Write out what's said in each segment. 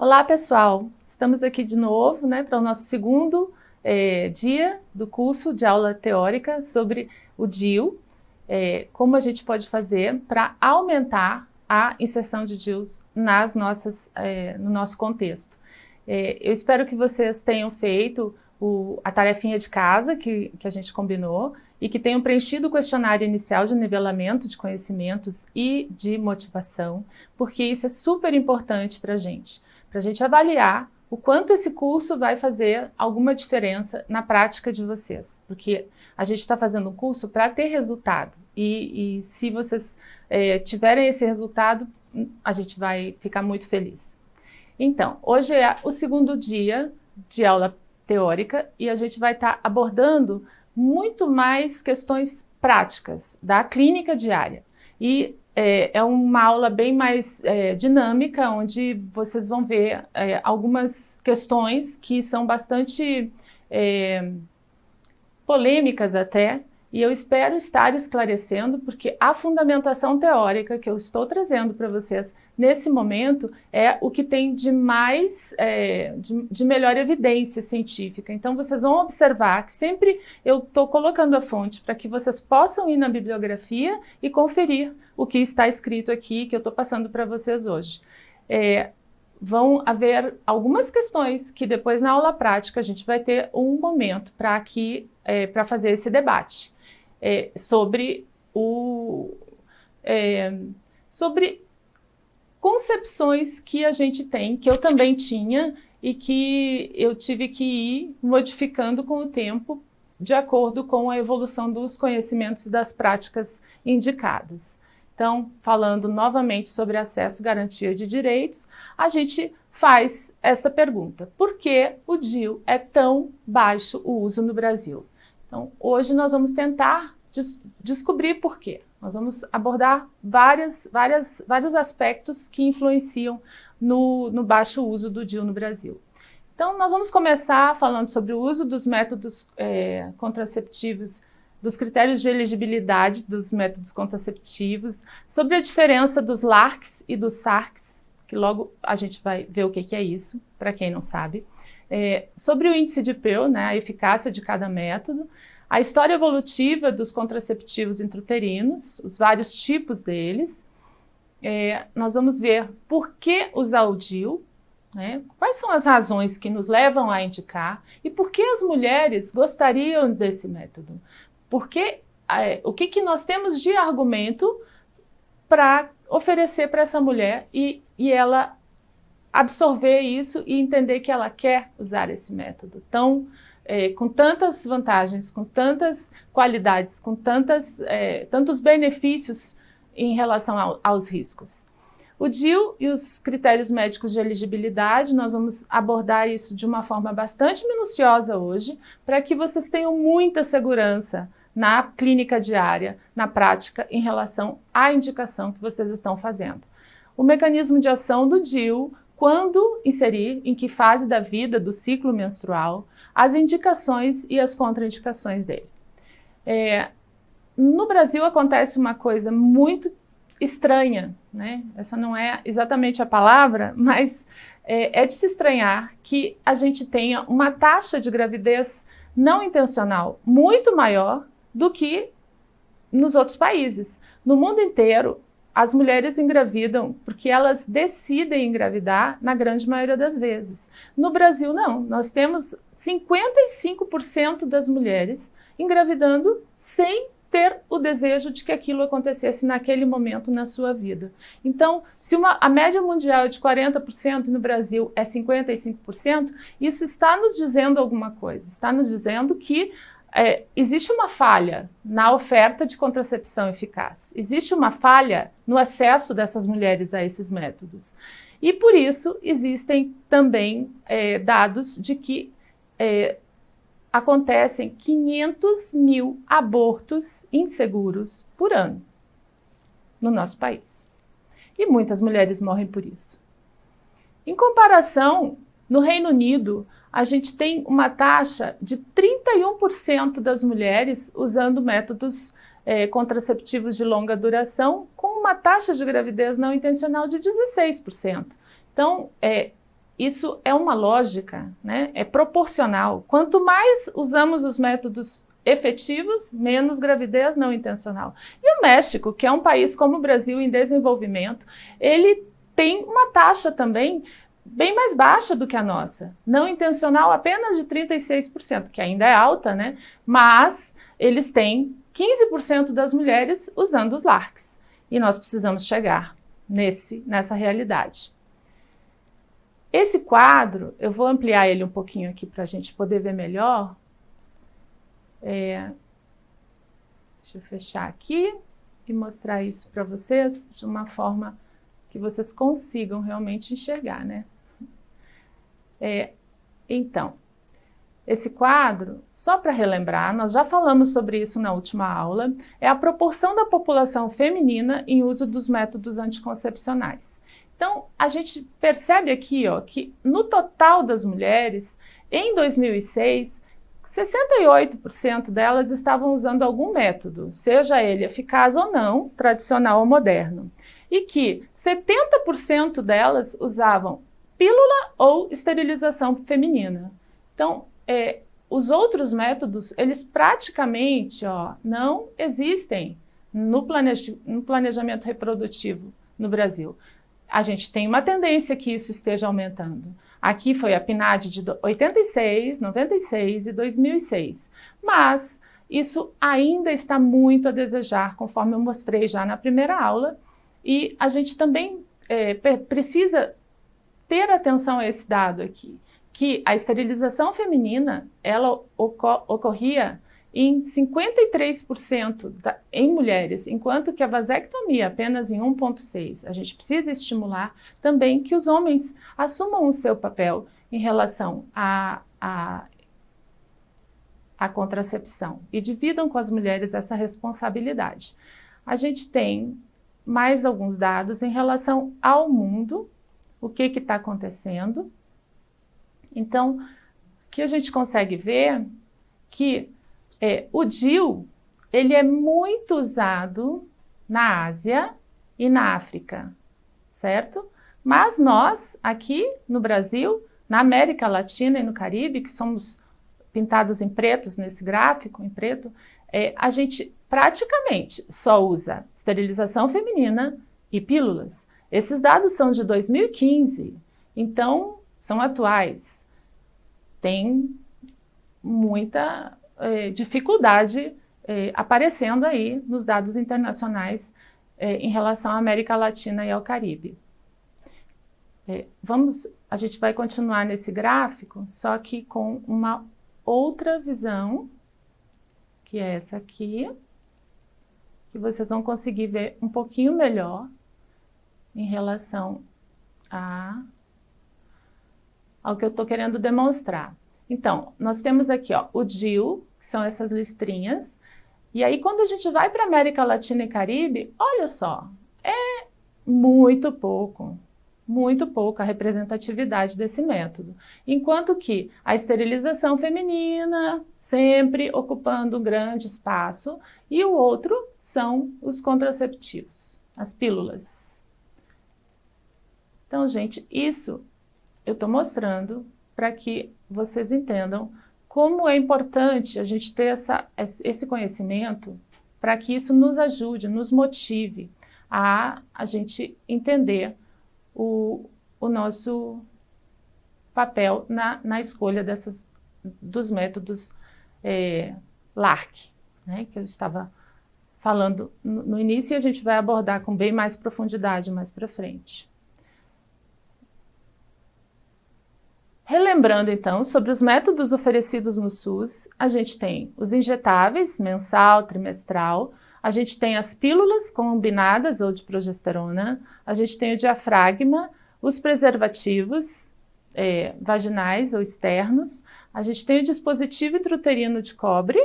Olá, pessoal! Estamos aqui de novo, para o nosso segundo dia do curso de aula teórica sobre o DIU, como a gente pode fazer para aumentar a inserção de DIUs no nosso contexto. Eu espero que vocês tenham feito a tarefinha de casa que a gente combinou e que tenham preenchido o questionário inicial de nivelamento de conhecimentos e de motivação, porque isso é super importante para a gente avaliar o quanto esse curso vai fazer alguma diferença na prática de vocês, porque a gente está fazendo um curso para ter resultado e se vocês tiverem esse resultado, a gente vai ficar muito feliz. Então, hoje é o segundo dia de aula teórica e a gente vai estar abordando muito mais questões práticas da clínica diária. E é uma aula bem mais dinâmica, onde vocês vão ver algumas questões que são bastante polêmicas até, e eu espero estar esclarecendo, porque a fundamentação teórica que eu estou trazendo para vocês nesse momento é o que tem de mais, de melhor evidência científica. Então vocês vão observar que sempre eu estou colocando a fonte para que vocês possam ir na bibliografia e conferir o que está escrito aqui, que eu estou passando para vocês hoje. Vão haver algumas questões que depois na aula prática a gente vai ter um momento para fazer esse debate. Sobre concepções que a gente tem, que eu também tinha e que eu tive que ir modificando com o tempo, de acordo com a evolução dos conhecimentos e das práticas indicadas. Então, falando novamente sobre acesso e garantia de direitos, a gente faz essa pergunta: por que o DIU é tão baixo o uso no Brasil? Então, hoje nós vamos tentar descobrir por quê. Nós vamos abordar vários aspectos que influenciam no baixo uso do DIU no Brasil. Então, nós vamos começar falando sobre o uso dos métodos contraceptivos, dos critérios de elegibilidade dos métodos contraceptivos, sobre a diferença dos LARCs e dos SARCs, que logo a gente vai ver o que é isso, para quem não sabe. Sobre o índice de Pearl, a eficácia de cada método, a história evolutiva dos contraceptivos intrauterinos, os vários tipos deles. Nós vamos ver por que usar o DIU, quais são as razões que nos levam a indicar e por que as mulheres gostariam desse método. Porque o que nós temos de argumento para oferecer para essa mulher e ela absorver isso e entender que ela quer usar esse método. Então, com tantas vantagens, com tantas qualidades, com tantos benefícios em relação aos riscos. O DIU e os critérios médicos de elegibilidade, nós vamos abordar isso de uma forma bastante minuciosa hoje, para que vocês tenham muita segurança na clínica diária, na prática, em relação à indicação que vocês estão fazendo. O mecanismo de ação do DIU, quando inserir, em que fase da vida, do ciclo menstrual, as indicações e as contraindicações dele. No Brasil acontece uma coisa muito estranha, Essa não é exatamente a palavra, mas é de se estranhar que a gente tenha uma taxa de gravidez não intencional muito maior do que nos outros países. No mundo inteiro, as mulheres engravidam porque elas decidem engravidar na grande maioria das vezes. No Brasil, não. Nós temos 55% das mulheres engravidando sem ter o desejo de que aquilo acontecesse naquele momento na sua vida. Então, se a média mundial é de 40% e no Brasil é 55%, isso está nos dizendo alguma coisa. Está nos dizendo que existe uma falha na oferta de contracepção eficaz. Existe uma falha no acesso dessas mulheres a esses métodos. E por isso existem também dados de que acontecem 500 mil abortos inseguros por ano no nosso país. E muitas mulheres morrem por isso. Em comparação, no Reino Unido, a gente tem uma taxa de 31% das mulheres usando métodos contraceptivos de longa duração, com uma taxa de gravidez não intencional de 16%. Então, isso é uma lógica, né? É proporcional. Quanto mais usamos os métodos efetivos, menos gravidez não intencional. E o México, que é um país como o Brasil em desenvolvimento, ele tem uma taxa também bem mais baixa do que a nossa. Não intencional apenas de 36%, que ainda é alta, né? Mas eles têm 15% das mulheres usando os LARCs. E nós precisamos chegar nessa realidade. Esse quadro, eu vou ampliar ele um pouquinho aqui para a gente poder ver melhor. Deixa eu fechar aqui e mostrar isso para vocês de uma forma que vocês consigam realmente enxergar, né? Então, esse quadro, só para relembrar, nós já falamos sobre isso na última aula, é a proporção da população feminina em uso dos métodos anticoncepcionais. Então, a gente percebe aqui, ó, que no total das mulheres, em 2006, 68% delas estavam usando algum método, seja ele eficaz ou não, tradicional ou moderno, e que 70% delas usavam pílula ou esterilização feminina. Então, os outros métodos, eles praticamente não existem no planejamento reprodutivo no Brasil. A gente tem uma tendência que isso esteja aumentando. Aqui foi a PNAD de 86, 96 e 2006. Mas isso ainda está muito a desejar, conforme eu mostrei já na primeira aula. E a gente também precisa ter atenção a esse dado aqui, que a esterilização feminina, ela ocorria em 53% em mulheres, enquanto que a vasectomia apenas em 1,6%. A gente precisa estimular também que os homens assumam o seu papel em relação à contracepção e dividam com as mulheres essa responsabilidade. A gente tem mais alguns dados em relação ao mundo, o que está acontecendo. Então, que a gente consegue ver que o DIU, ele é muito usado na Ásia e na África, certo? Mas nós, aqui no Brasil, na América Latina e no Caribe, que somos pintados em pretos nesse gráfico, em preto, a gente praticamente só usa esterilização feminina e pílulas. Esses dados são de 2015, então são atuais. Tem muita dificuldade aparecendo aí nos dados internacionais em relação à América Latina e ao Caribe. A gente vai continuar nesse gráfico, só que com uma outra visão, que é essa aqui, que vocês vão conseguir ver um pouquinho melhor em relação ao que eu estou querendo demonstrar. Então, nós temos aqui o DIU, que são essas listrinhas, e aí quando a gente vai para a América Latina e Caribe, olha só, é muito pouca a representatividade desse método. Enquanto que a esterilização feminina, sempre ocupando um grande espaço, e o outro são os contraceptivos, as pílulas. Então, gente, isso eu estou mostrando para que vocês entendam como é importante a gente ter esse conhecimento para que isso nos ajude, nos motive a gente entender o nosso papel na escolha dos métodos LARC, né, que eu estava falando no início, e a gente vai abordar com bem mais profundidade mais para frente. Relembrando, então, sobre os métodos oferecidos no SUS, a gente tem os injetáveis, mensal, trimestral, a gente tem as pílulas combinadas ou de progesterona, a gente tem o diafragma, os preservativos vaginais ou externos, a gente tem o dispositivo intrauterino de cobre,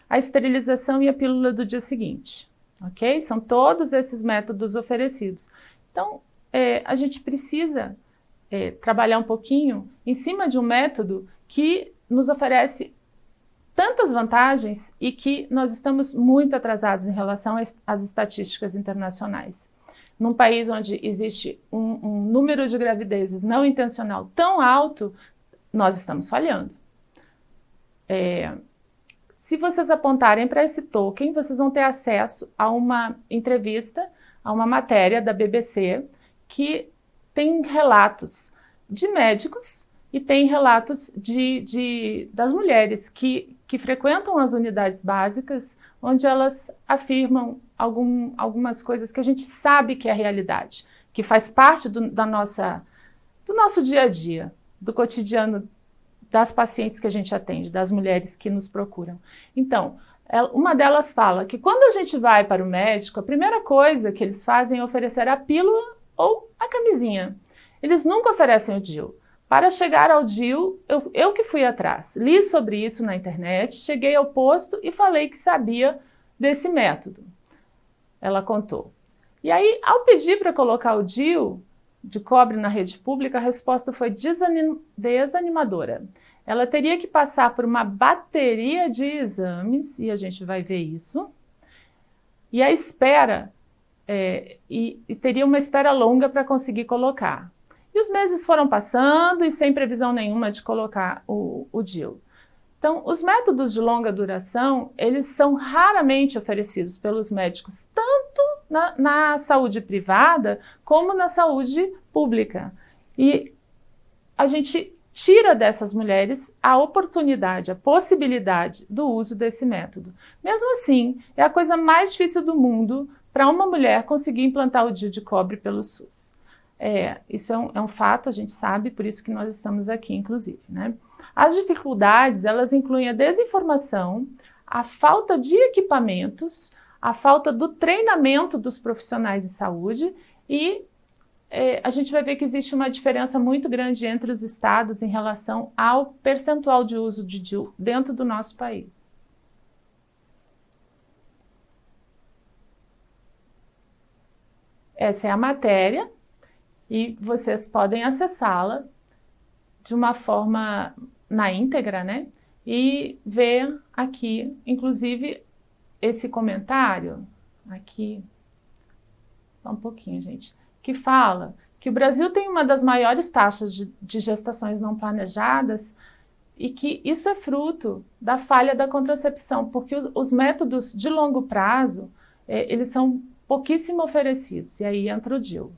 a esterilização e a pílula do dia seguinte, ok? São todos esses métodos oferecidos. Então, a gente precisa trabalhar um pouquinho em cima de um método que nos oferece tantas vantagens e que nós estamos muito atrasados em relação às estatísticas internacionais. num país onde existe um número de gravidezes não intencional tão alto, nós estamos falhando. Se vocês apontarem para esse token, vocês vão ter acesso a uma entrevista, a uma matéria da BBC, que tem relatos de médicos e tem relatos das mulheres que frequentam as unidades básicas, onde elas afirmam algumas coisas que a gente sabe que é realidade, que faz parte do nosso dia a dia, do cotidiano das pacientes que a gente atende, das mulheres que nos procuram. Então, uma delas fala que quando a gente vai para o médico, a primeira coisa que eles fazem é oferecer a pílula ou a camisinha. Eles nunca oferecem o DIU. Para chegar ao DIU, eu que fui atrás, li sobre isso na internet, cheguei ao posto e falei que sabia desse método. Ela contou. E aí, ao pedir para colocar o DIU de cobre na rede pública, a resposta foi desanimadora. Ela teria que passar por uma bateria de exames, e a gente vai ver isso, e a espera, e teria uma espera longa para conseguir colocar. E os meses foram passando e sem previsão nenhuma de colocar o DIU. Então, os métodos de longa duração, eles são raramente oferecidos pelos médicos, tanto na saúde privada como na saúde pública. E a gente tira dessas mulheres a oportunidade, a possibilidade do uso desse método. Mesmo assim, é a coisa mais difícil do mundo para uma mulher conseguir implantar o DIU de cobre pelo SUS. Isso é um fato, a gente sabe, por isso que nós estamos aqui, inclusive, né? As dificuldades, elas incluem a desinformação, a falta de equipamentos, a falta do treinamento dos profissionais de saúde e a gente vai ver que existe uma diferença muito grande entre os estados em relação ao percentual de uso de DIU dentro do nosso país. Essa é a matéria e vocês podem acessá-la de uma forma na íntegra, né? E ver aqui, inclusive, esse comentário, aqui, só um pouquinho, gente, que fala que o Brasil tem uma das maiores taxas de gestações não planejadas e que isso é fruto da falha da contracepção, porque os métodos de longo prazo, eles são pouquíssimo oferecidos, e aí entra o DIU.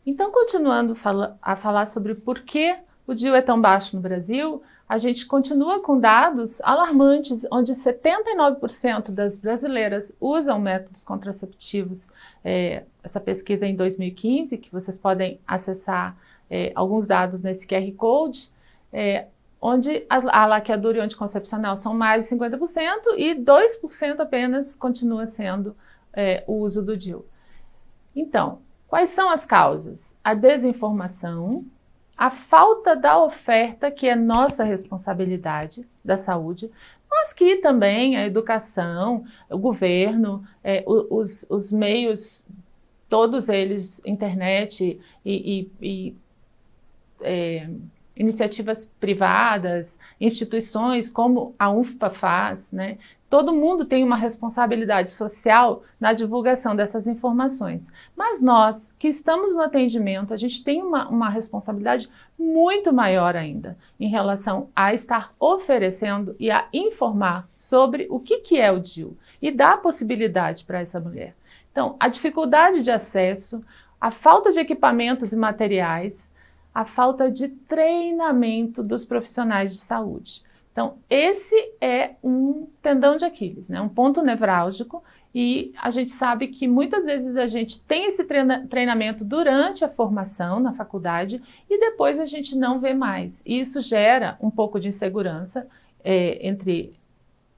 Então, continuando a falar sobre por que o DIU é tão baixo no Brasil, a gente continua com dados alarmantes, onde 79% das brasileiras usam métodos contraceptivos. Essa pesquisa é em 2015, que vocês podem acessar alguns dados nesse QR Code, onde a laqueadura e o anticoncepcional são mais de 50% e 2% apenas continua sendo o uso do DIU. Então, quais são as causas? A desinformação, a falta da oferta, que é nossa responsabilidade da saúde, mas que também a educação, o governo, os meios, todos eles, internet e iniciativas privadas, instituições como a UNFPA faz, né? Todo mundo tem uma responsabilidade social na divulgação dessas informações. Mas nós, que estamos no atendimento, a gente tem uma responsabilidade muito maior ainda em relação a estar oferecendo e a informar sobre o que é o DIU e dar possibilidade para essa mulher. Então, a dificuldade de acesso, a falta de equipamentos e materiais, a falta de treinamento dos profissionais de saúde. Então, esse é um tendão de Aquiles, né? Um ponto nevrálgico, e a gente sabe que muitas vezes a gente tem esse treinamento durante a formação na faculdade e depois a gente não vê mais. E isso gera um pouco de insegurança entre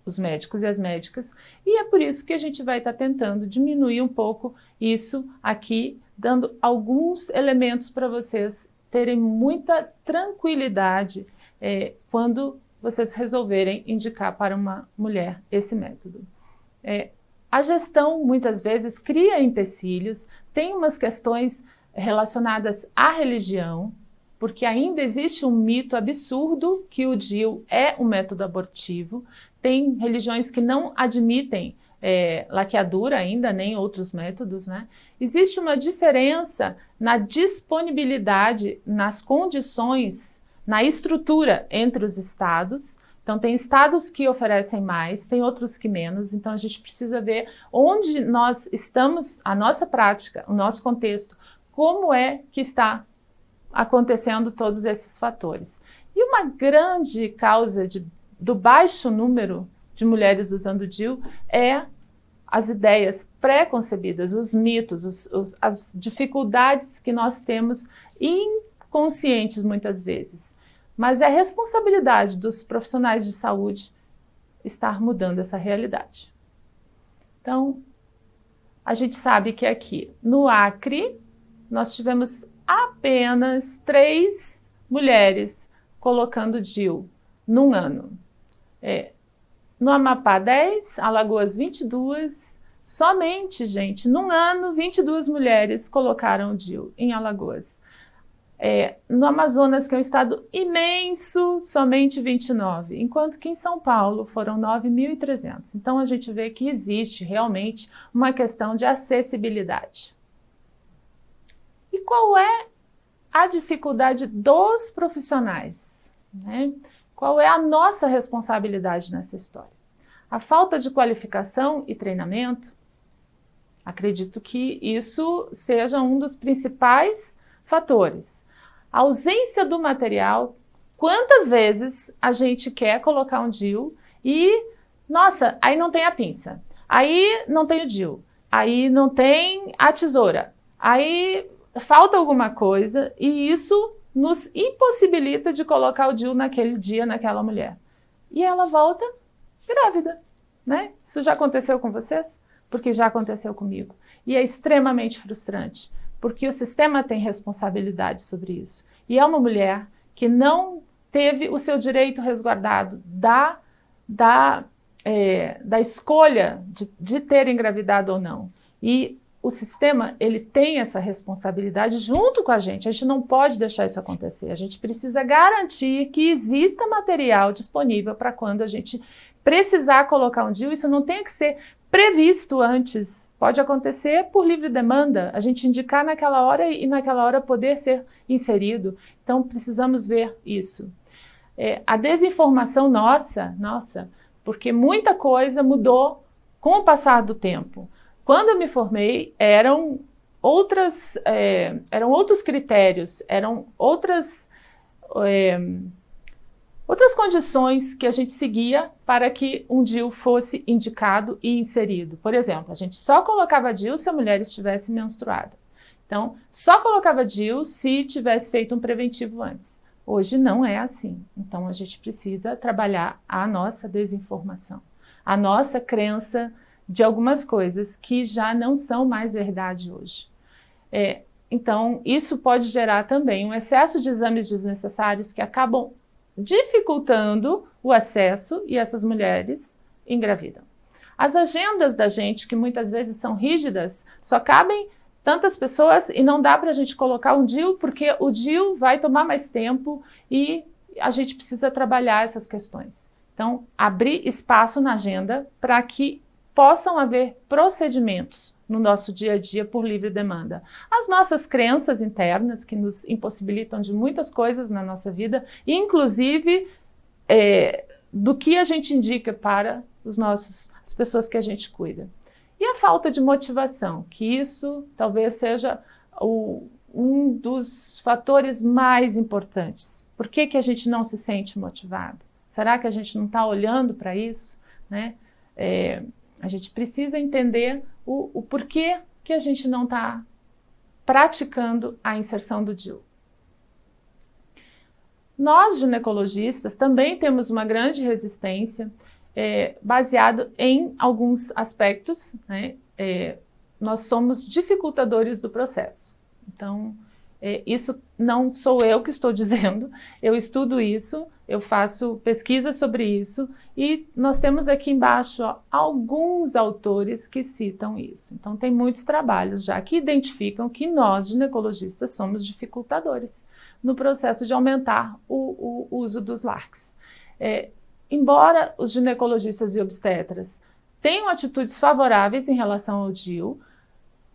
os médicos e as médicas, e é por isso que a gente vai estar tentando diminuir um pouco isso aqui, dando alguns elementos para vocês terem muita tranquilidade quando vocês resolverem indicar para uma mulher esse método. A gestão, muitas vezes, cria empecilhos, tem umas questões relacionadas à religião, porque ainda existe um mito absurdo que o DIU é um método abortivo. Tem religiões que não admitem laqueadura ainda, nem outros métodos, né? Existe uma diferença na disponibilidade, nas condições, na estrutura entre os estados. Então, tem estados que oferecem mais, tem outros que menos. Então, a gente precisa ver onde nós estamos, a nossa prática, o nosso contexto, como é que está acontecendo todos esses fatores. E uma grande causa do baixo número de mulheres usando DIU é as ideias pré-concebidas, os mitos, as dificuldades que nós temos inconscientes muitas vezes. Mas é responsabilidade dos profissionais de saúde estar mudando essa realidade. Então, a gente sabe que aqui no Acre, nós tivemos apenas 3 mulheres colocando DIU num ano. No Amapá, 10, Alagoas, 22. Somente, gente, num ano, 22 mulheres colocaram DIU em Alagoas. No Amazonas, que é um estado imenso, somente 29, enquanto que em São Paulo foram 9.300. Então, a gente vê que existe realmente uma questão de acessibilidade. E qual é a dificuldade dos profissionais, né? Qual é a nossa responsabilidade nessa história? A falta de qualificação e treinamento, acredito que isso seja um dos principais fatores. A ausência do material, quantas vezes a gente quer colocar um DIU e, nossa, aí não tem a pinça, aí não tem o DIU, aí não tem a tesoura, aí falta alguma coisa e isso nos impossibilita de colocar o DIU naquele dia, naquela mulher. E ela volta grávida, né? Isso já aconteceu com vocês? Porque já aconteceu comigo. E é extremamente frustrante, porque o sistema tem responsabilidade sobre isso. E é uma mulher que não teve o seu direito resguardado da escolha de ter engravidado ou não. E o sistema, ele tem essa responsabilidade junto com a gente não pode deixar isso acontecer, a gente precisa garantir que exista material disponível para quando a gente precisar colocar um DIU, isso não tem que ser previsto antes, pode acontecer por livre demanda, a gente indicar naquela hora e naquela hora poder ser inserido, então precisamos ver isso. A desinformação nossa, porque muita coisa mudou com o passar do tempo. Quando eu me formei, eram outros critérios, eram outras condições que a gente seguia para que um DIU fosse indicado e inserido. Por exemplo, a gente só colocava DIU se a mulher estivesse menstruada. Então, só colocava DIU se tivesse feito um preventivo antes. Hoje não é assim. Então, a gente precisa trabalhar a nossa desinformação, a nossa crença de algumas coisas que já não são mais verdade hoje. Então, isso pode gerar também um excesso de exames desnecessários que acabam dificultando o acesso e essas mulheres engravidam. As agendas da gente, que muitas vezes são rígidas, só cabem tantas pessoas e não dá para a gente colocar um DIU, porque o DIU vai tomar mais tempo e a gente precisa trabalhar essas questões. Então, abrir espaço na agenda para que possam haver procedimentos no nosso dia a dia por livre demanda. As nossas crenças internas que nos impossibilitam de muitas coisas na nossa vida, inclusive do que a gente indica para as pessoas que a gente cuida. E a falta de motivação, que isso talvez seja um dos fatores mais importantes. Por que a gente não se sente motivado? Será que a gente não está olhando para isso, né? A gente precisa entender o porquê que a gente não está praticando a inserção do DIU. Nós, ginecologistas, também temos uma grande resistência baseado em alguns aspectos, né? Nós somos dificultadores do processo. Então, isso não sou eu que estou dizendo, eu estudo isso, eu faço pesquisa sobre isso e nós temos aqui embaixo alguns autores que citam isso. Então tem muitos trabalhos já que identificam que nós, ginecologistas, somos dificultadores no processo de aumentar o uso dos LARCs. Embora os ginecologistas e obstetras tenham atitudes favoráveis em relação ao DIU.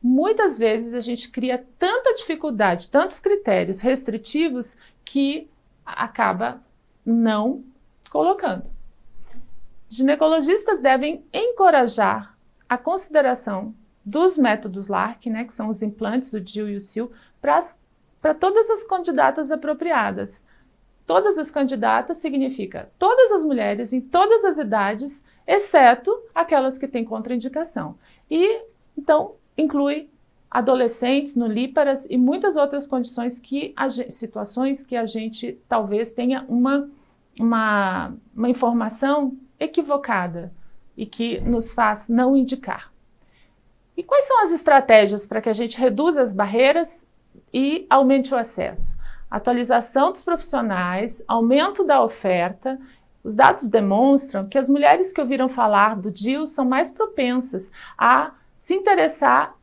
Muitas vezes a gente cria tanta dificuldade, tantos critérios restritivos que acaba não colocando. Ginecologistas devem encorajar a consideração dos métodos LARC, né, que são os implantes, o DIU e o SIU, para todas as candidatas apropriadas. Todas as candidatas significa todas as mulheres em todas as idades, exceto aquelas que têm contraindicação. E, então, inclui adolescentes, nulíparas e muitas outras condições situações que a gente talvez tenha uma informação equivocada e que nos faz não indicar. E quais são as estratégias para que a gente reduza as barreiras e aumente o acesso? Atualização dos profissionais, aumento da oferta. Os dados demonstram que as mulheres que ouviram falar do DIU são mais propensas a se interessar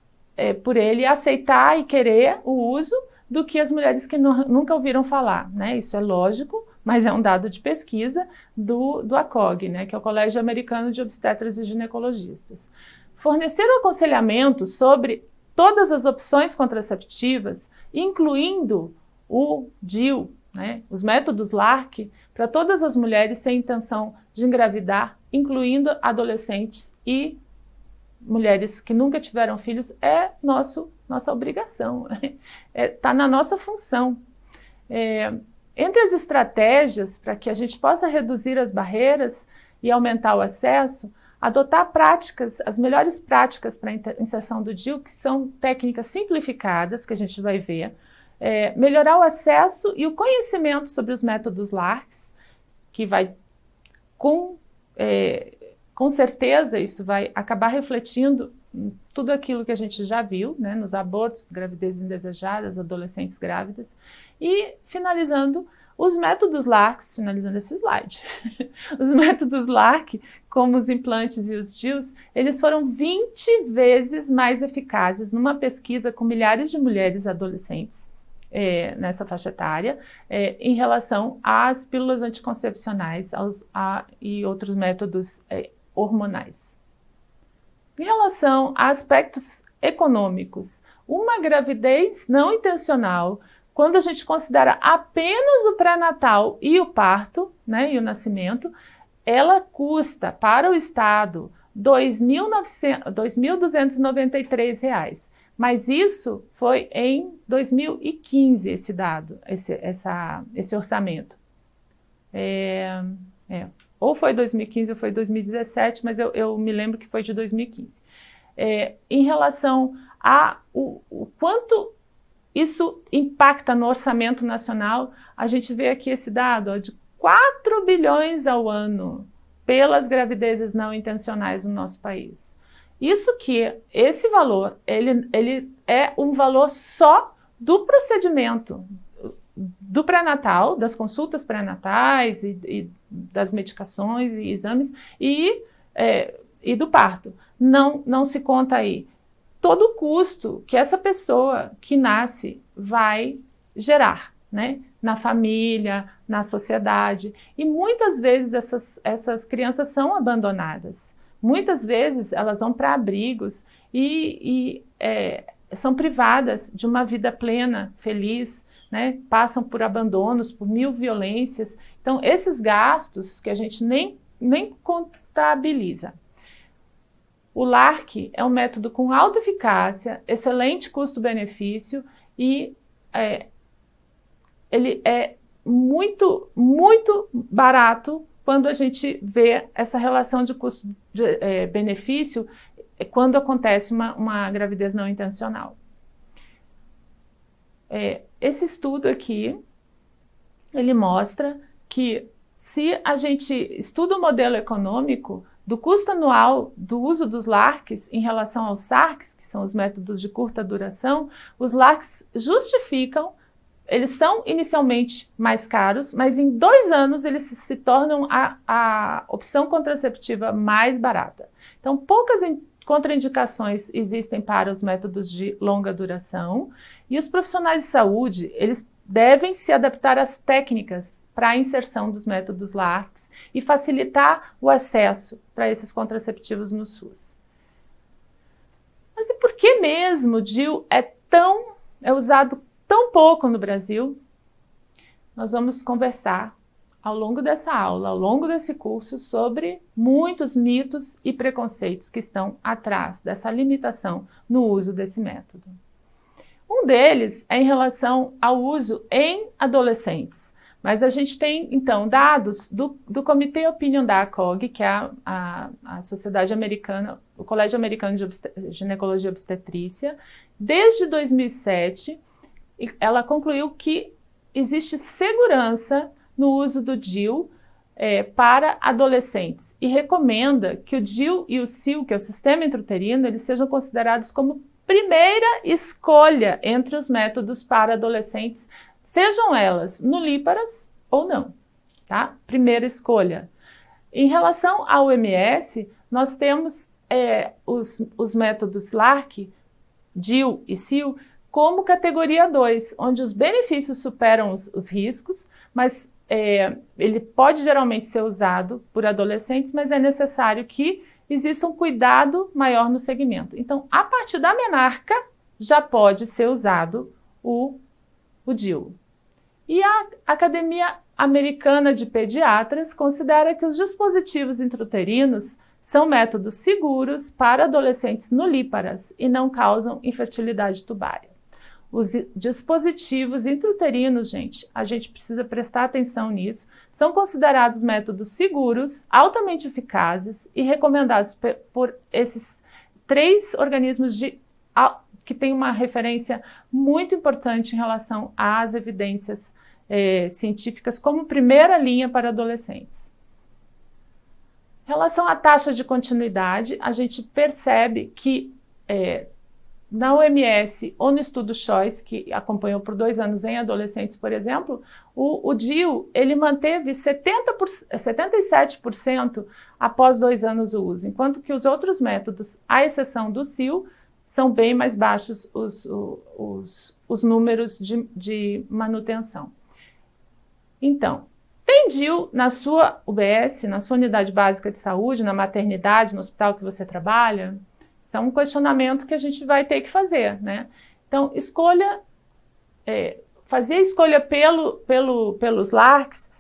por ele, aceitar e querer o uso do que as mulheres que nunca ouviram falar, né? Isso é lógico, mas é um dado de pesquisa do ACOG, né? Que é o Colégio Americano de Obstetras e Ginecologistas. Fornecer o aconselhamento sobre todas as opções contraceptivas, incluindo o DIU, né? Os métodos LARC, para todas as mulheres sem intenção de engravidar, incluindo adolescentes e mulheres que nunca tiveram filhos, é nossa obrigação, está na nossa função. Entre as estratégias para que a gente possa reduzir as barreiras e aumentar o acesso, adotar práticas, as melhores práticas para a inserção do DIU, que são técnicas simplificadas, que a gente vai ver, melhorar o acesso e o conhecimento sobre os métodos LARCs, que vai, com certeza, isso vai acabar refletindo em tudo aquilo que a gente já viu, né, nos abortos, gravidezes indesejadas, adolescentes grávidas, e finalizando os métodos LARCs, finalizando esse slide, os métodos LARC, como os implantes e os DIUs, eles foram 20 vezes mais eficazes numa pesquisa com milhares de mulheres adolescentes nessa faixa etária, em relação às pílulas anticoncepcionais e outros métodos hormonais. Em relação a aspectos econômicos, uma gravidez não intencional, quando a gente considera apenas o pré-natal e o parto, né, e o nascimento, ela custa para o Estado R$ 2.293. Mas isso foi em 2015, esse dado, esse orçamento. Ou foi 2015 ou foi 2017, mas eu me lembro que foi de 2015. Em relação a o quanto isso impacta no orçamento nacional, a gente vê aqui esse dado de 4 bilhões ao ano pelas gravidezes não intencionais no nosso país. Isso que esse valor, ele é um valor só do procedimento, do pré-natal, das consultas pré-natais e das medicações e exames e do parto. Não se conta aí todo o custo que essa pessoa que nasce vai gerar, né? Na família, na sociedade. E muitas vezes essas crianças são abandonadas. Muitas vezes elas vão para abrigos e são privadas de uma vida plena, feliz, né? Passam por abandonos, por 1000 violências. Então, esses gastos que a gente nem contabiliza. O LARC é um método com alta eficácia, excelente custo-benefício e ele é muito, muito barato quando a gente vê essa relação de custo-benefício quando acontece uma gravidez não intencional. Esse estudo aqui, ele mostra que se a gente estuda o modelo econômico do custo anual do uso dos LARCs em relação aos SARCs, que são os métodos de curta duração, os LARCs justificam, eles são inicialmente mais caros, mas em 2 anos eles se tornam a opção contraceptiva mais barata. Então, poucas contraindicações existem para os métodos de longa duração e os profissionais de saúde, eles devem se adaptar às técnicas para a inserção dos métodos LARCs e facilitar o acesso para esses contraceptivos no SUS. Mas e por que mesmo o DIU é usado tão pouco no Brasil? Nós vamos conversar ao longo dessa aula, ao longo desse curso, sobre muitos mitos e preconceitos que estão atrás dessa limitação no uso desse método. Um deles é em relação ao uso em adolescentes, mas a gente tem, então, dados do Comitê Opinion da ACOG, que é a Sociedade Americana, o Colégio Americano de Ginecologia e Obstetrícia. Desde 2007, ela concluiu que existe segurança no uso do DIU para adolescentes e recomenda que o DIU e o SIU, que é o sistema intrauterino, eles sejam considerados como primeira escolha entre os métodos para adolescentes, sejam elas nulíparas ou não, tá? Primeira escolha. Em relação ao OMS, nós temos os métodos LARC, DIU e SIU, como categoria 2, onde os benefícios superam os riscos, mas ele pode geralmente ser usado por adolescentes, mas é necessário que exista um cuidado maior no segmento. Então, a partir da menarca, já pode ser usado o DIU. E a Academia Americana de Pediatras considera que os dispositivos intrauterinos são métodos seguros para adolescentes nulíparas e não causam infertilidade tubária. Os dispositivos intrauterinos, gente, a gente precisa prestar atenção nisso, são considerados métodos seguros, altamente eficazes e recomendados por esses 3 organismos que têm uma referência muito importante em relação às evidências científicas como primeira linha para adolescentes. Em relação à taxa de continuidade, a gente percebe que na OMS ou no estudo CHOICE, que acompanhou por 2 anos em adolescentes, por exemplo, o DIU ele manteve 77% após 2 anos o uso, enquanto que os outros métodos, à exceção do SIU, são bem mais baixos os números de manutenção. Então, tem DIU na sua UBS, na sua unidade básica de saúde, na maternidade, no hospital que você trabalha? Isso é um questionamento que a gente vai ter que fazer, né? Então, fazer a escolha pelos LARCs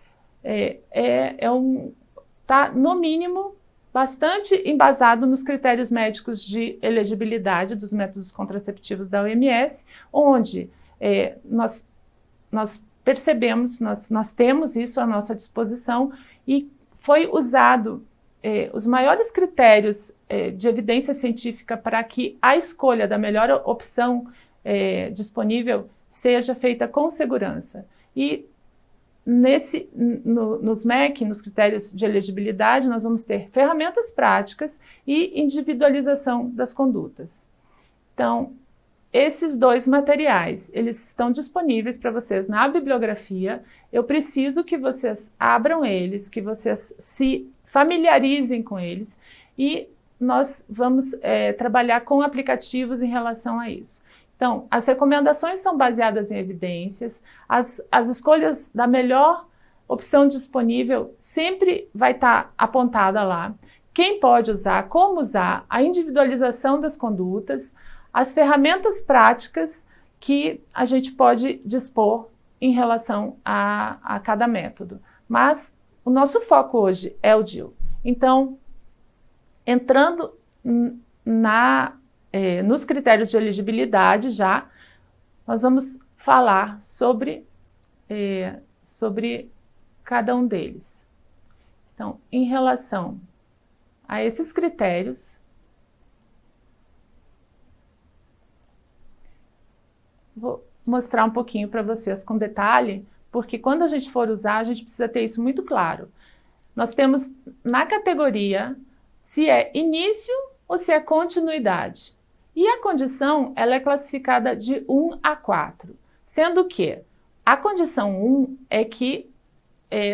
tá, no mínimo, bastante embasado nos critérios médicos de elegibilidade dos métodos contraceptivos da OMS, onde nós percebemos, nós temos isso à nossa disposição e foi usado os maiores critérios de evidência científica para que a escolha da melhor opção disponível seja feita com segurança. E nos MEC, nos critérios de elegibilidade, nós vamos ter ferramentas práticas e individualização das condutas. Então, esses 2 materiais, eles estão disponíveis para vocês na bibliografia. Eu preciso que vocês abram eles, que vocês se familiarizem com eles e nós vamos trabalhar com aplicativos em relação a isso. Então, as recomendações são baseadas em evidências, as escolhas da melhor opção disponível sempre vai estar apontada lá. Quem pode usar, como usar, a individualização das condutas, as ferramentas práticas que a gente pode dispor em relação a cada método. Mas o nosso foco hoje é o DIU. Então, entrando nos critérios de elegibilidade já, nós vamos falar sobre cada um deles. Então, em relação a esses critérios, vou mostrar um pouquinho para vocês com detalhe, porque quando a gente for usar, a gente precisa ter isso muito claro. Nós temos na categoria se é início ou se é continuidade. E a condição, ela é classificada de 1 a 4, sendo que a condição 1 é que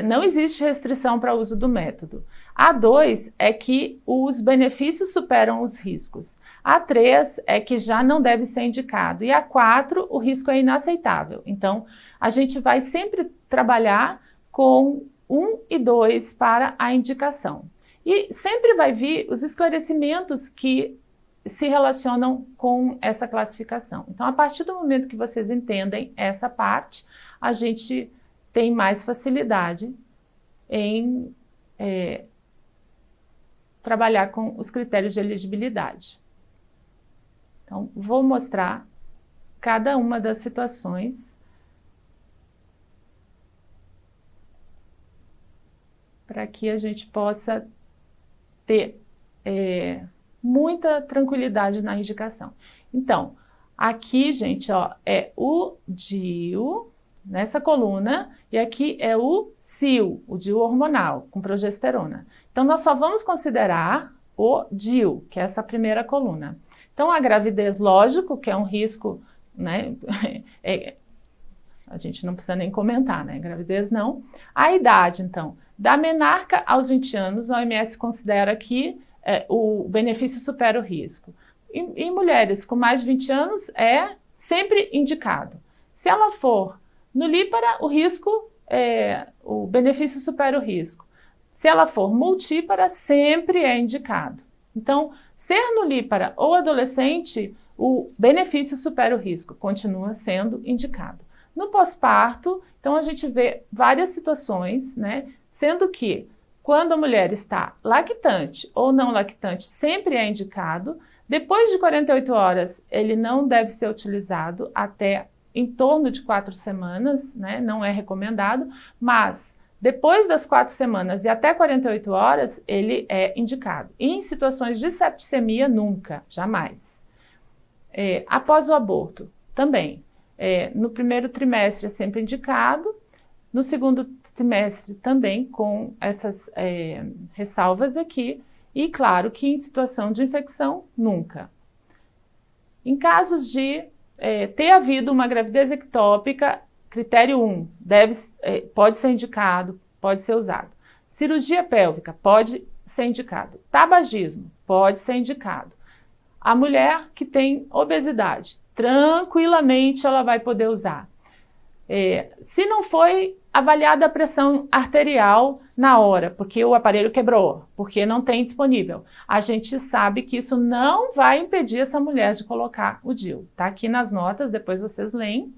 não existe restrição para o uso do método. A 2 é que os benefícios superam os riscos. A 3 é que já não deve ser indicado. E a 4, o risco é inaceitável. Então, a gente vai sempre trabalhar com 1 e 2 para a indicação. E sempre vai vir os esclarecimentos que se relacionam com essa classificação. Então, a partir do momento que vocês entendem essa parte, a gente tem mais facilidade em trabalhar com os critérios de elegibilidade. Então, vou mostrar cada uma das situações para que a gente possa ter muita tranquilidade na indicação. Então, aqui, gente, ó, é o DIU nessa coluna e aqui é o CIO, o DIU hormonal, com progesterona. Então, nós só vamos considerar o DIU, que é essa primeira coluna. Então, a gravidez, lógico, que é um risco, né? A gente não precisa nem comentar, né? Gravidez não. A idade, então, da menarca aos 20 anos, a OMS considera que o benefício supera o risco. Em mulheres com mais de 20 anos, é sempre indicado. Se ela for nulípara, o benefício supera o risco. Se ela for multípara, sempre é indicado. Então, ser nulípara ou adolescente, o benefício supera o risco, continua sendo indicado. No pós-parto, então a gente vê várias situações, né? Sendo que quando a mulher está lactante ou não lactante, sempre é indicado. Depois de 48 horas, ele não deve ser utilizado até em torno de 4 semanas, né? Não é recomendado, mas depois das 4 semanas e até 48 horas, ele é indicado. E em situações de septicemia, nunca, jamais. Após o aborto, também. No primeiro trimestre é sempre indicado, no segundo trimestre também, com essas ressalvas aqui, e claro que em situação de infecção, nunca. Em casos de ter havido uma gravidez ectópica, critério 1, pode ser indicado, pode ser usado. Cirurgia pélvica, pode ser indicado. Tabagismo, pode ser indicado. A mulher que tem obesidade, tranquilamente ela vai poder usar. Se não foi avaliada a pressão arterial na hora, porque o aparelho quebrou, porque não tem disponível, a gente sabe que isso não vai impedir essa mulher de colocar o DIU. Tá aqui nas notas, depois vocês leem.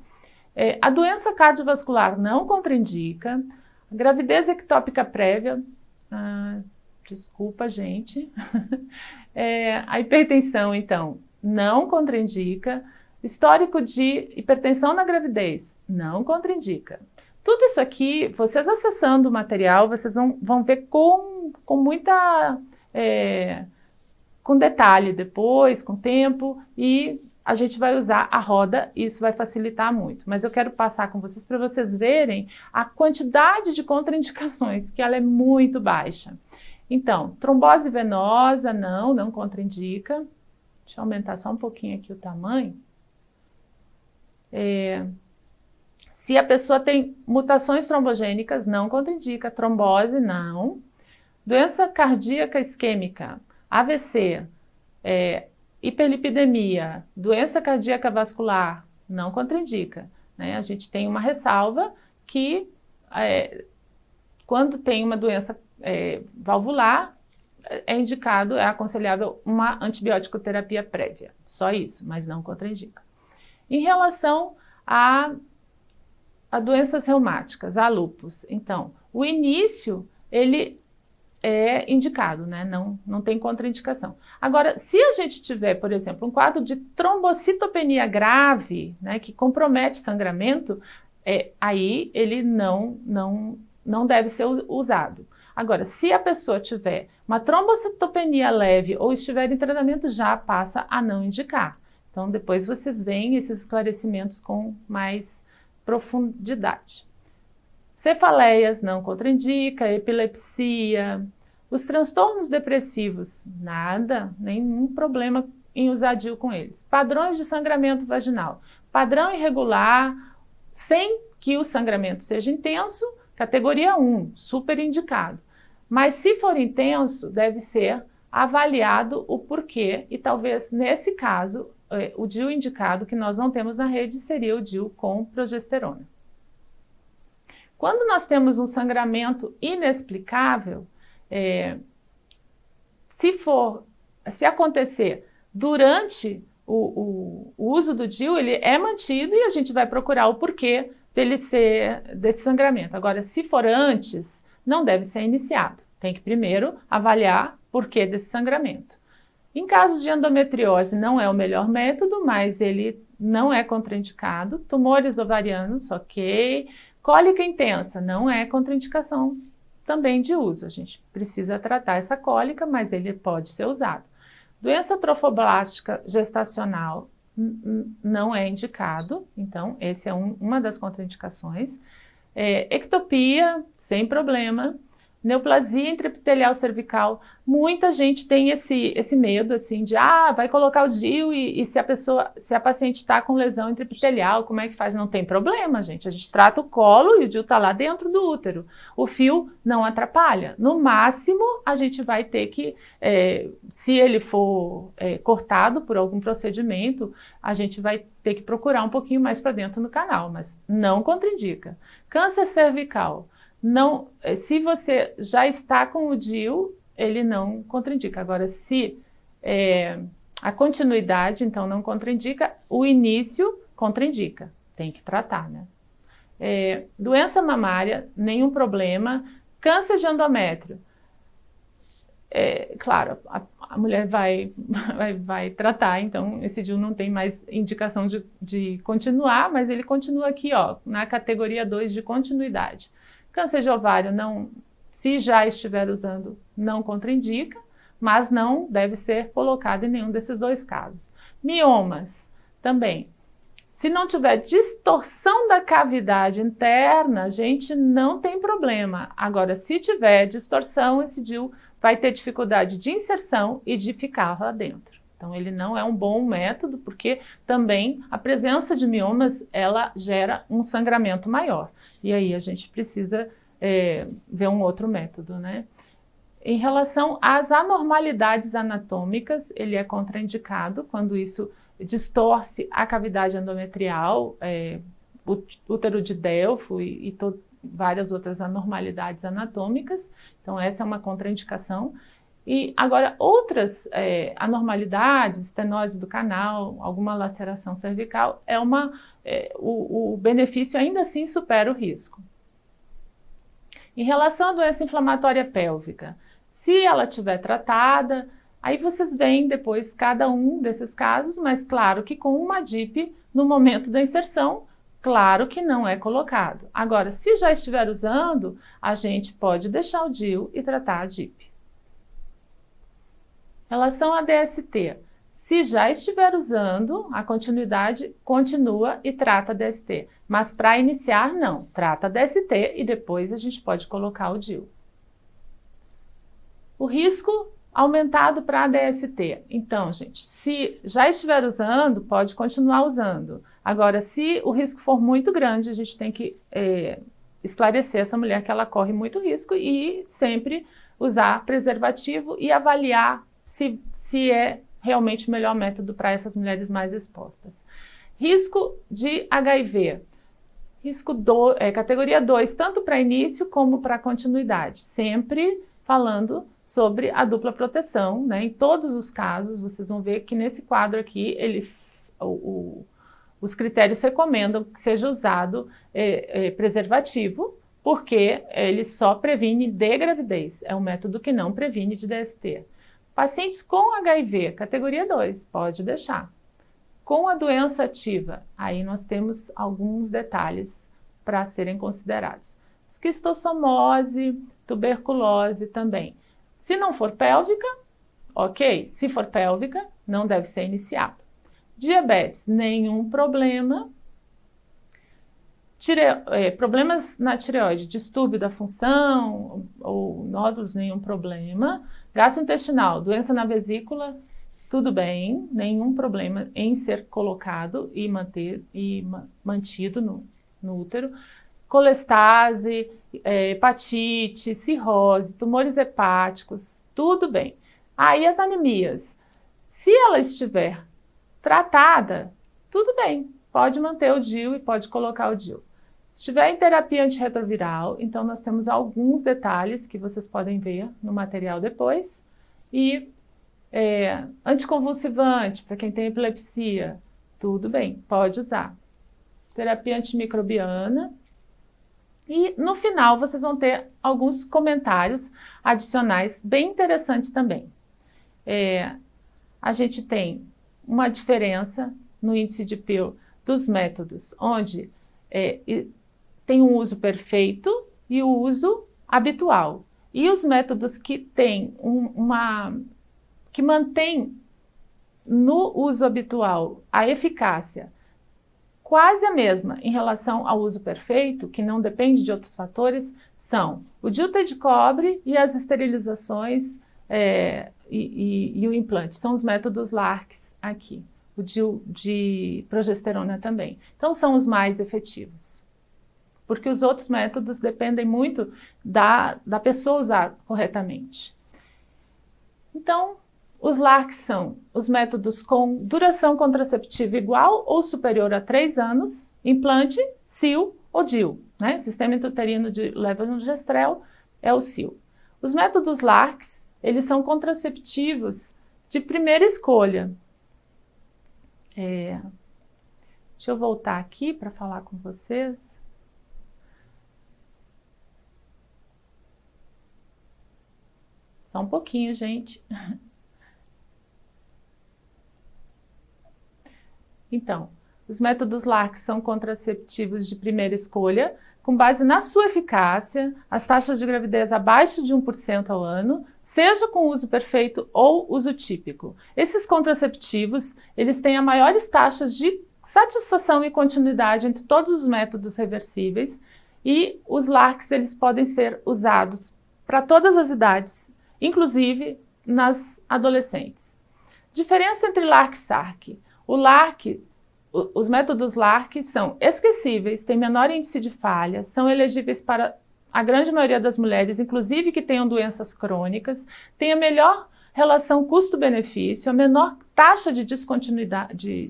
A doença cardiovascular não contraindica. A gravidez ectópica prévia, desculpa, gente. A hipertensão, então, não contraindica. Histórico de hipertensão na gravidez, não contraindica. Tudo isso aqui, vocês acessando o material, vocês vão ver com muita... com detalhe depois, com tempo, e a gente vai usar a roda e isso vai facilitar muito. Mas eu quero passar com vocês para vocês verem a quantidade de contraindicações, que ela é muito baixa. Então, trombose venosa, não contraindica. Deixa eu aumentar só um pouquinho aqui o tamanho. Se a pessoa tem mutações trombogênicas, não contraindica. Trombose, não. Doença cardíaca isquêmica, AVC, hiperlipidemia, doença cardíaca vascular, não contraindica, né? A gente tem uma ressalva que quando tem uma doença valvular, é indicado, é aconselhável uma antibiótico terapia prévia. Só isso, mas não contraindica. Em relação a doenças reumáticas, a lúpus, então, o início, ele é indicado, né? Não tem contraindicação. Agora, se a gente tiver, por exemplo, um quadro de trombocitopenia grave, né, que compromete sangramento, aí ele não deve ser usado. Agora, se a pessoa tiver uma trombocitopenia leve ou estiver em tratamento, já passa a não indicar. Então, depois vocês veem esses esclarecimentos com mais profundidade. Cefaleias não contraindica, epilepsia, os transtornos depressivos, nada, nenhum problema em usar DIU com eles. Padrões de sangramento vaginal, padrão irregular, sem que o sangramento seja intenso, categoria 1, super indicado. Mas se for intenso, deve ser avaliado o porquê e talvez nesse caso o DIU indicado que nós não temos na rede seria o DIU com progesterona. Quando nós temos um sangramento inexplicável, se acontecer durante o uso do DIU, ele é mantido e a gente vai procurar o porquê desse sangramento. Agora, se for antes, não deve ser iniciado. Tem que primeiro avaliar o porquê desse sangramento. Em casos de endometriose, não é o melhor método, mas ele não é contraindicado. Tumores ovarianos, ok. Cólica intensa, não é contraindicação também de uso. A gente precisa tratar essa cólica, mas ele pode ser usado. Doença trofoblástica gestacional não é indicado, então essa é uma das contraindicações. Ectopia, sem problema. Neoplasia intraepitelial cervical, muita gente tem esse medo assim de vai colocar o DIU e se a paciente está com lesão intraepitelial, como é que faz? Não tem problema, gente. A gente trata o colo e o DIU está lá dentro do útero. O fio não atrapalha. No máximo, a gente vai ter que, se ele for cortado por algum procedimento, a gente vai ter que procurar um pouquinho mais para dentro no canal, mas não contraindica. Câncer cervical. Não, se você já está com o DIU, ele não contraindica. Agora, se a continuidade, então, não contraindica, o início contraindica. Tem que tratar, né? Doença mamária, nenhum problema. Câncer de endométrio. Claro, a mulher vai tratar, então esse DIU não tem mais indicação de continuar, mas ele continua aqui, ó, na categoria 2 de continuidade. Câncer de ovário, não, se já estiver usando, não contraindica, mas não deve ser colocado em nenhum desses dois casos. Miomas, também. Se não tiver distorção da cavidade interna, a gente não tem problema. Agora, se tiver distorção, esse DIU vai ter dificuldade de inserção e de ficar lá dentro. Então, ele não é um bom método, porque também a presença de miomas, ela gera um sangramento maior. E aí a gente precisa ver um outro método, né? Em relação às anormalidades anatômicas, ele é contraindicado quando isso distorce a cavidade endometrial, útero de Delfo e várias outras anormalidades anatômicas. Então, essa é uma contraindicação. E agora, outras anormalidades, estenose do canal, alguma laceração cervical, o benefício ainda assim supera o risco. Em relação à doença inflamatória pélvica, se ela estiver tratada, aí vocês veem depois cada um desses casos, mas claro que com uma DIP no momento da inserção, claro que não é colocado. Agora, se já estiver usando, a gente pode deixar o DIU e tratar a DIP. Em relação à DST, se já estiver usando, a continuidade continua e trata a DST. Mas para iniciar, não. Trata a DST e depois a gente pode colocar o DIU. O risco aumentado para a DST. Então, gente, se já estiver usando, pode continuar usando. Agora, se o risco for muito grande, a gente tem que esclarecer essa mulher que ela corre muito risco e sempre usar preservativo e avaliar se é realmente o melhor método para essas mulheres mais expostas. Risco de HIV. Categoria 2, tanto para início como para continuidade. Sempre falando sobre a dupla proteção, né? Em todos os casos, vocês vão ver que nesse quadro aqui, os critérios recomendam que seja usado preservativo, porque ele só previne de gravidez. É um método que não previne de DST. Pacientes com HIV, categoria 2, pode deixar. Com a doença ativa, aí nós temos alguns detalhes para serem considerados. Esquistossomose, tuberculose também. Se não for pélvica, ok. Se for pélvica, não deve ser iniciado. Diabetes, nenhum problema. Problemas na tireoide, distúrbio da função ou nódulos, nenhum problema. Gastrointestinal, doença na vesícula, tudo bem, nenhum problema em ser colocado e mantido no útero. Colestase, hepatite, cirrose, tumores hepáticos, tudo bem. Aí as anemias, se ela estiver tratada, tudo bem, pode manter o DIU e pode colocar o DIU. Se tiver em terapia antirretroviral, então nós temos alguns detalhes que vocês podem ver no material depois. E anticonvulsivante, para quem tem epilepsia, tudo bem, pode usar. Terapia antimicrobiana. E no final vocês vão ter alguns comentários adicionais bem interessantes também. A gente tem uma diferença no índice de Pearl dos métodos, onde tem um uso perfeito e o uso habitual. E os métodos que têm que mantém no uso habitual a eficácia quase a mesma em relação ao uso perfeito, que não depende de outros fatores, são o DIU-T de cobre e as esterilizações e o implante. São os métodos LARCs aqui. O DIU de progesterona também. Então, são os mais efetivos. Porque os outros métodos dependem muito da pessoa usar corretamente. Então, os LARCs são os métodos com duração contraceptiva igual ou superior a 3 anos, implante, SIL ou DIU, né? Sistema intrauterino de levonorgestrel é o SIL. Os métodos LARCs, eles são contraceptivos de primeira escolha. Deixa eu voltar aqui para falar com vocês. Só um pouquinho, gente. Então, os métodos LARC são contraceptivos de primeira escolha, com base na sua eficácia, as taxas de gravidez abaixo de 1% ao ano, seja com uso perfeito ou uso típico. Esses contraceptivos, eles têm as maiores taxas de satisfação e continuidade entre todos os métodos reversíveis, e os LARCs, eles podem ser usados para todas as idades, inclusive nas adolescentes. Diferença entre LARC e SARC. Os métodos LARC são esquecíveis, têm menor índice de falha, são elegíveis para a grande maioria das mulheres, inclusive que tenham doenças crônicas, têm a melhor relação custo-benefício, a menor taxa de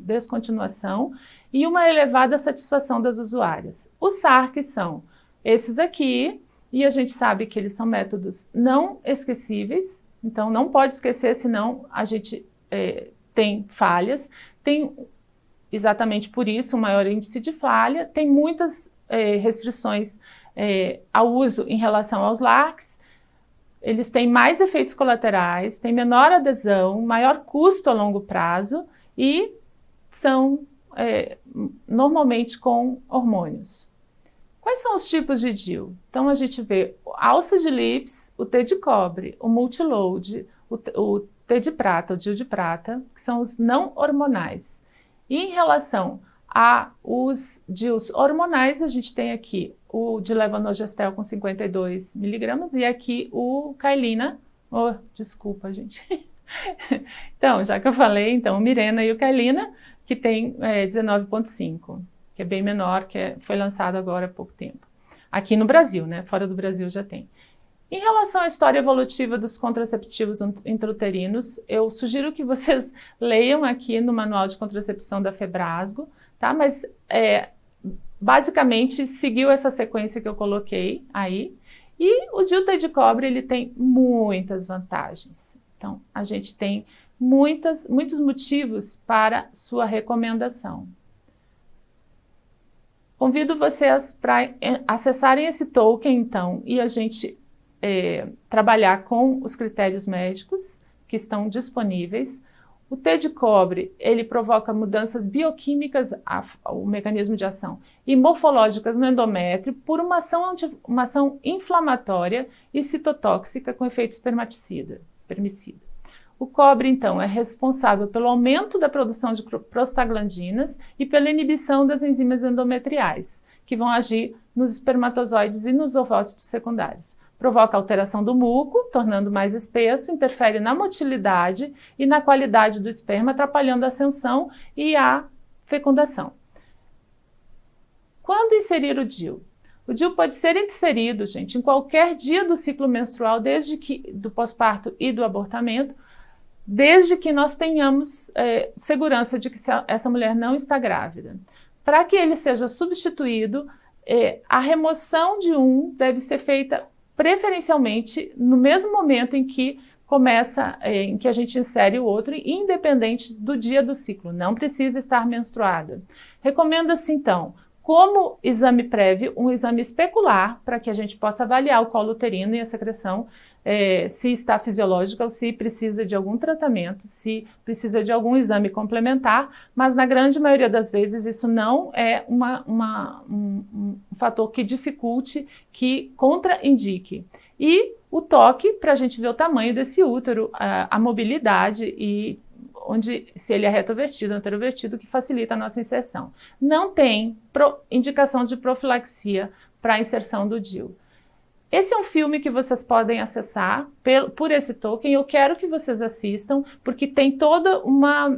descontinuação e uma elevada satisfação das usuárias. Os SARC são esses aqui, e a gente sabe que eles são métodos não esquecíveis, então não pode esquecer, senão a gente tem falhas. Tem, exatamente por isso, um maior índice de falha, tem muitas restrições ao uso em relação aos LARCs, eles têm mais efeitos colaterais, têm menor adesão, maior custo a longo prazo e são normalmente com hormônios. Quais são os tipos de DIU? Então a gente vê a alça de Lips, o T de cobre, o multiload, o T de prata, o DIU de prata, que são os não hormonais. E em relação aos DIUs hormonais, a gente tem aqui o de levonorgestrel com 52 miligramas e aqui o Kailina. Oh, desculpa, gente. Então, já que eu falei, então, o Mirena e o Kailina, que tem 19,5, que é bem menor, foi lançado agora há pouco tempo. Aqui no Brasil, né? Fora do Brasil já tem. Em relação à história evolutiva dos contraceptivos intrauterinos, eu sugiro que vocês leiam aqui no Manual de Contracepção da Febrasgo, tá? Mas basicamente seguiu essa sequência que eu coloquei aí. E o DIU-T de cobre, ele tem muitas vantagens. Então, a gente tem muitos motivos para sua recomendação. Convido vocês para acessarem esse token, então, e a gente trabalhar com os critérios médicos que estão disponíveis. O T de cobre, ele provoca mudanças bioquímicas, o mecanismo de ação, e morfológicas no endométrio por uma ação inflamatória e citotóxica com efeito espermicida. O cobre, então, é responsável pelo aumento da produção de prostaglandinas e pela inibição das enzimas endometriais, que vão agir nos espermatozoides e nos ovócitos secundários. Provoca alteração do muco, tornando mais espesso, interfere na motilidade e na qualidade do esperma, atrapalhando a ascensão e a fecundação. Quando inserir o DIU? O DIU pode ser inserido, gente, em qualquer dia do ciclo menstrual, do pós-parto e do abortamento, desde que nós tenhamos segurança de que essa mulher não está grávida. Para que ele seja substituído, A remoção de um deve ser feita preferencialmente no mesmo momento em que começa, em que a gente insere o outro, independente do dia do ciclo, não precisa estar menstruada. Recomenda-se então, como exame prévio, um exame especular, para que a gente possa avaliar o colo uterino e a secreção, se está fisiológica ou se precisa de algum tratamento, se precisa de algum exame complementar, mas na grande maioria das vezes isso não é um fator que dificulte, que contraindique. E o toque, para a gente ver o tamanho desse útero, a mobilidade e se ele é retovertido ou anterovertido, que facilita a nossa inserção. Não tem indicação de profilaxia para a inserção do DIU. Esse é um filme que vocês podem acessar por esse token. Eu quero que vocês assistam, porque tem toda uma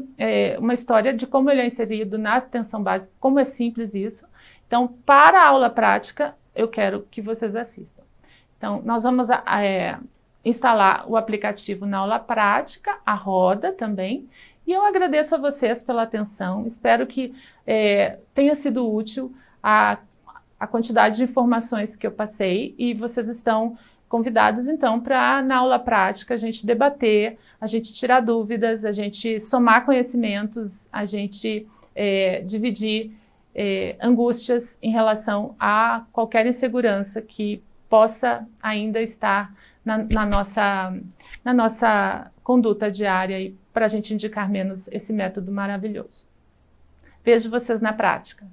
história de como ele é inserido na extensão básica, como é simples isso. Então, para a aula prática, eu quero que vocês assistam. Então, nós vamos instalar o aplicativo na aula prática, a roda também, e eu agradeço a vocês pela atenção, espero que tenha sido útil a quantidade de informações que eu passei, e vocês estão convidados então para na aula prática a gente debater, a gente tirar dúvidas, a gente somar conhecimentos, a gente dividir angústias em relação a qualquer insegurança que possa ainda estar na nossa conduta diária, para a gente indicar menos esse método maravilhoso. Vejo vocês na prática.